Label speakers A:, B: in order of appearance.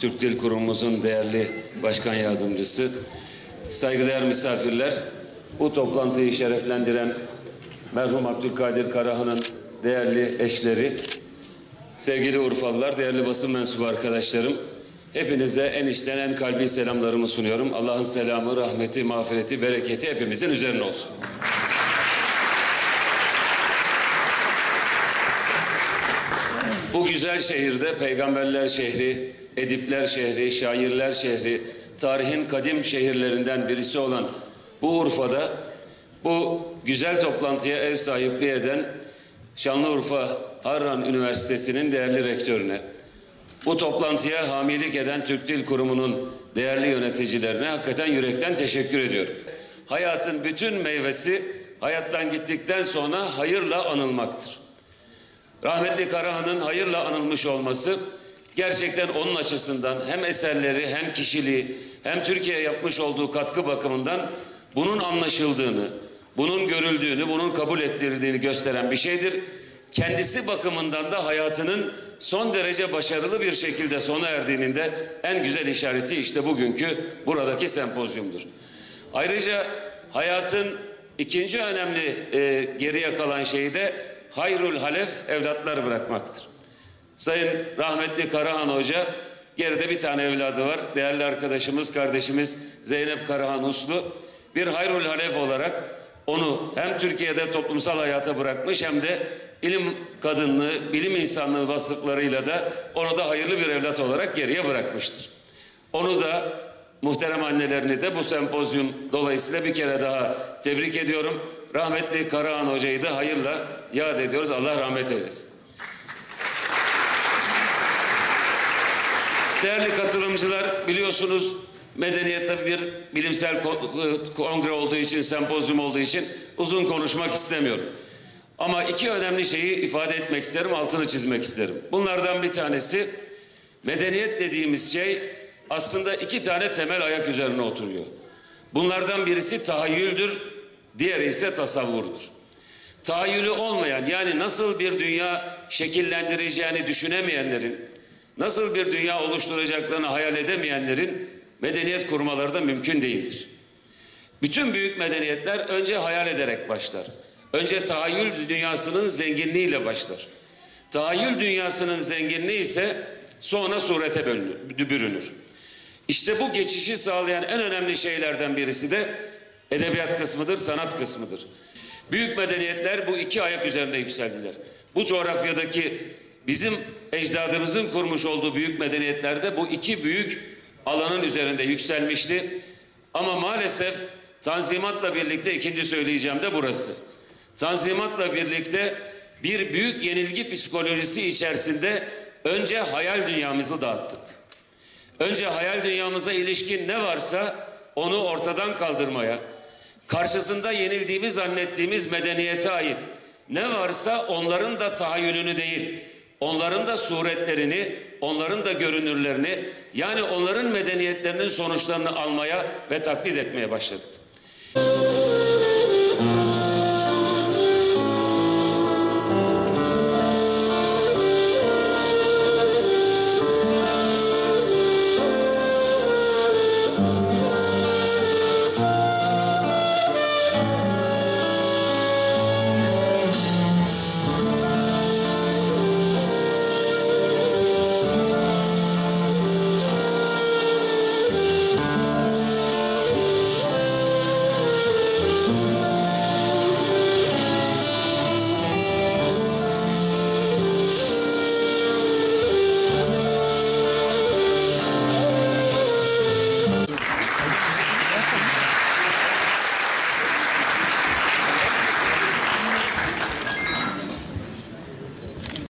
A: Türk Dil Kurumumuzun değerli başkan yardımcısı, saygıdeğer misafirler, bu toplantıyı şereflendiren merhum Abdülkadir Karahan'ın değerli eşleri, sevgili Urfalılar, değerli basın mensubu arkadaşlarım, hepinize en içten en kalbi selamlarımı sunuyorum. Allah'ın selamı, rahmeti, mağfireti, bereketi hepimizin üzerine olsun. Bu güzel şehirde peygamberler şehri, edipler şehri, şairler şehri, tarihin kadim şehirlerinden birisi olan bu Urfa'da bu güzel toplantıya ev sahipliği eden Şanlıurfa Arran Üniversitesi'nin değerli rektörüne, bu toplantıya hamilik eden Türk Dil Kurumu'nun değerli yöneticilerine hakikaten yürekten teşekkür ediyorum. Hayatın bütün meyvesi hayattan gittikten sonra hayırla anılmaktır. Rahmetli Karahan'ın hayırla anılmış olması gerçekten onun açısından hem eserleri hem kişiliği hem Türkiye'ye yapmış olduğu katkı bakımından bunun anlaşıldığını, bunun görüldüğünü, bunun kabul ettirildiğini gösteren bir şeydir. Kendisi bakımından da hayatının son derece başarılı bir şekilde sona erdiğinin de en güzel işareti işte bugünkü buradaki sempozyumdur. Ayrıca hayatın ikinci önemli geriye kalan şeyi de hayrul halef evlatlar bırakmaktır. Sayın rahmetli Karahan Hoca geride bir tane evladı var. Değerli arkadaşımız, kardeşimiz Zeynep Karahan Uslu bir hayrul halef olarak onu hem Türkiye'de toplumsal hayata bırakmış hem de ilim kadınlığı, bilim insanlığı vasıflarıyla da onu da hayırlı bir evlat olarak geriye bırakmıştır. Onu da muhterem annelerini de bu sempozyum dolayısıyla bir kere daha tebrik ediyorum. Rahmetli Karahan Hoca'yı da hayırla yad ediyoruz. Allah rahmet eylesin. Değerli katılımcılar, biliyorsunuz medeniyet tabii bir bilimsel kongre olduğu için, sempozyum olduğu için uzun konuşmak istemiyorum. Ama iki önemli şeyi ifade etmek isterim, altını çizmek isterim. Bunlardan bir tanesi, medeniyet dediğimiz şey aslında iki tane temel ayak üzerine oturuyor. Bunlardan birisi tahayyüldür, diğeri ise tasavvurdur. Tahayyülü olmayan, yani nasıl bir dünya şekillendireceğini düşünemeyenlerin, nasıl bir dünya oluşturacaklarını hayal edemeyenlerin medeniyet kurmaları da mümkün değildir. Bütün büyük medeniyetler önce hayal ederek başlar. Önce tahayyül dünyasının zenginliğiyle başlar. Tahayyül dünyasının zenginliği ise sonra surete bürünür. İşte bu geçişi sağlayan en önemli şeylerden birisi de edebiyat kısmıdır, sanat kısmıdır. Büyük medeniyetler bu iki ayak üzerinde yükseldiler. Bu coğrafyadaki bizim ecdadımızın kurmuş olduğu büyük medeniyetlerde bu iki büyük alanın üzerinde yükselmişti. Ama maalesef Tanzimat'la birlikte ikinci söyleyeceğim de burası. Tanzimat'la birlikte bir büyük yenilgi psikolojisi içerisinde önce hayal dünyamızı dağıttık. Önce hayal dünyamıza ilişkin ne varsa onu ortadan kaldırmaya, karşısında yenildiğimiz zannettiğimiz medeniyete ait ne varsa onların da tahayyülünü değil, onların da suretlerini, onların da görünürlerini, yani onların medeniyetlerinin sonuçlarını almaya ve taklit etmeye başladık.